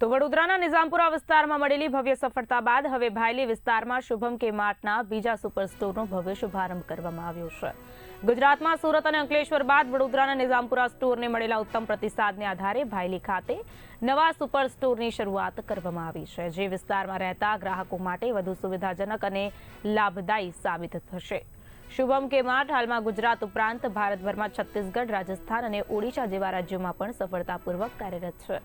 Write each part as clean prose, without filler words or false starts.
તો વડોદરાના નિઝામપુરા વિસ્તારમાં મળેલી ભવ્ય સફળતા બાદ હવે ભાયલી વિસ્તારમાં શુભમ કે માર્ટના બીજા સુપર સ્ટોરનો ભવ્ય શુભારંભ કરવામાં આવ્યો છે। ગુજરાતમાં સુરત અને અંકલેશ્વર બાદ વડોદરાના નિઝામપુરા સ્ટોરને મળેલા ઉત્તમ પ્રતિસાદને આધારે ભાયલી ખાતે નવા સુપર સ્ટોરની શરૂઆત કરવામાં આવી છે, જે વિસ્તારમાં રહેતા ગ્રાહકો માટે વધુ સુવિધાજનક અને લાભદાયી સાબિત થશે। શુભમ કે માર્ટ હાલમાં ગુજરાત ઉપરાંત ભારતભરમાં છત્તીસગઢ, રાજસ્થાન અને ઓડિશા જેવા રાજ્યોમાં પણ સફળતાપૂર્વક કાર્યરત છે।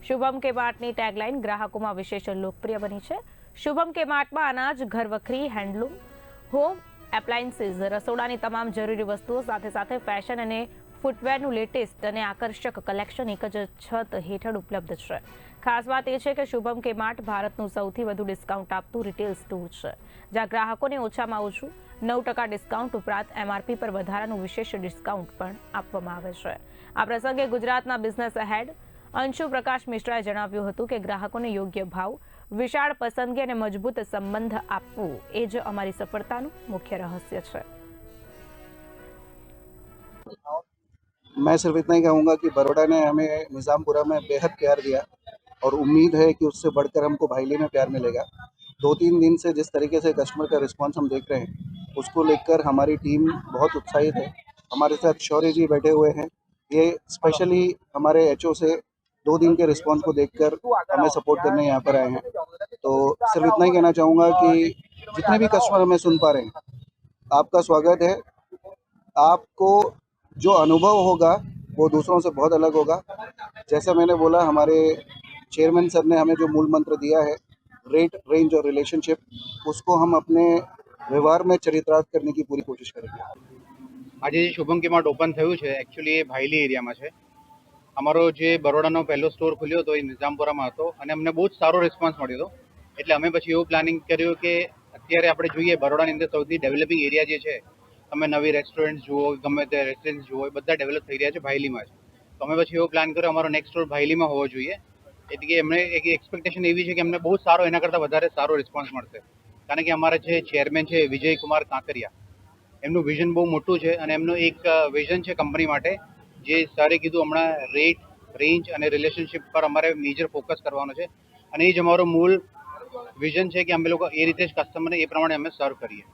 શુભમ કે માર્ટની ટેગલાઇન ગ્રાહકોમાં વિશેષ લોકપ્રિય બની છે। શુભમ કે માર્ટમાં અનાજ, ઘરવખરી, હેન્ડલૂમ, હોમ એપ્લાયન્સીસ, રસોડાની તમામ જરૂરી વસ્તુઓ સાથે સાથે ફેશન અને ફૂટવેરનું લેટેસ્ટ અને આકર્ષક કલેક્શન એક જ છત હેઠળ ઉપલબ્ધ છે। ખાસ વાત એ છે કે શુભમ કે માર્ટ ભારતનું સૌથી વધુ ડિસ્કાઉન્ટ આપતું રિટેલ સ્ટોર છે, જ્યાં ગ્રાહકોને ઓછામાં ઓછું 9% ડિસ્કાઉન્ટ ઉપરાંત એમઆરપી પર વધારાનું વિશેષ ડિસ્કાઉન્ટ પણ આપવામાં આવે છે। આ પ્રસંગે ગુજરાતના બિઝનેસ હેડ અંશુ પ્રકાશ મિશ્રાએ જણાવ્યું હતું કે ગ્રાહકોને યોગ્ય ભાવ, વિશાળ પસંદગી અને મજબૂત સંબંધ આપવું એ જ અમારી સફળતાનું મુખ્ય રહસ્ય છે। मैं सिर्फ इतना ही कहूँगा कि बड़ौदा ने हमें निज़ामपुरा में बेहद प्यार दिया और उम्मीद है कि उससे बढ़कर हमको भाईली में प्यार मिलेगा। 2-3 दिन से जिस तरीके से कस्टमर का रिस्पांस हम देख रहे हैं, उसको लेकर हमारी टीम बहुत उत्साहित है। हमारे साथ शौर्य जी बैठे हुए हैं। ये स्पेशली हमारे एचओ से 2 दिन के रिस्पांस को देखकर हमें सपोर्ट करने यहाँ पर आए हैं। तो सिर्फ इतना ही कहना चाहूँगा कि जितने भी कस्टमर हमें सुन पा रहे हैं, आपका स्वागत है। आपको जो अनुभव होगा वो दूसरों से बहुत अलग होगा। जैसा मैंने बोला, हमारे चेयरमैन सर ने हमें जो मूल मंत्र दिया है, रेट, रेंज और रिलेशनशिप, उसको हम अपने व्यवहार में चरितार्थ करने की पूरी कोशिश करेंगे। आज शुभम के मार्ट ओपन थयुं छे। एक्चुअली ए भायली एरियामां छे। अमारो जे बरोडानो पहलो स्टोर खुल्यो तो ए निजामपुरामां हतो अने अमने बहुत सारो रिस्पोन्स मळ्यो हतो। એટલે અમે પછી એવું પ્લાનિંગ કર્યું કે અત્યારે આપણે જોઈએ બરોડાની અંદર સૌથી ડેવલપિંગ એરિયા જે છે, તમે નવી રેસ્ટોરન્ટ જુઓ, ગમે તે રેસિડેન્સ જુઓ, એ બધા ડેવલપ થઈ રહ્યા છે ભાયલીમાં જ। તો અમે પછી એવો પ્લાન કર્યો અમારો નેક્સ્ટ સ્ટોર ભાયલીમાં હોવો જોઈએ। એટલે કે એમને એક એક્સપેક્ટેશન એવી છે કે અમને બહુ સારો એના કરતાં વધારે સારો રિસ્પોન્સ મળશે, કારણ કે અમારા જે ચેરમેન છે વિજય કુમાર કાંકરિયા, એમનું વિઝન બહુ મોટું છે અને એમનું એક વિઝન છે કંપની માટે, જે સરે કીધું હમણાં રેટ, રેન્જ અને રિલેશનશિપ પર અમારે મેજર ફોકસ કરવાનો છે અને એ જ અમારો મૂળ વિઝન છે કે અમે લોકો એ રીતે જ કસ્ટમરને એ પ્રમાણે અમે સર્વ કરીએ।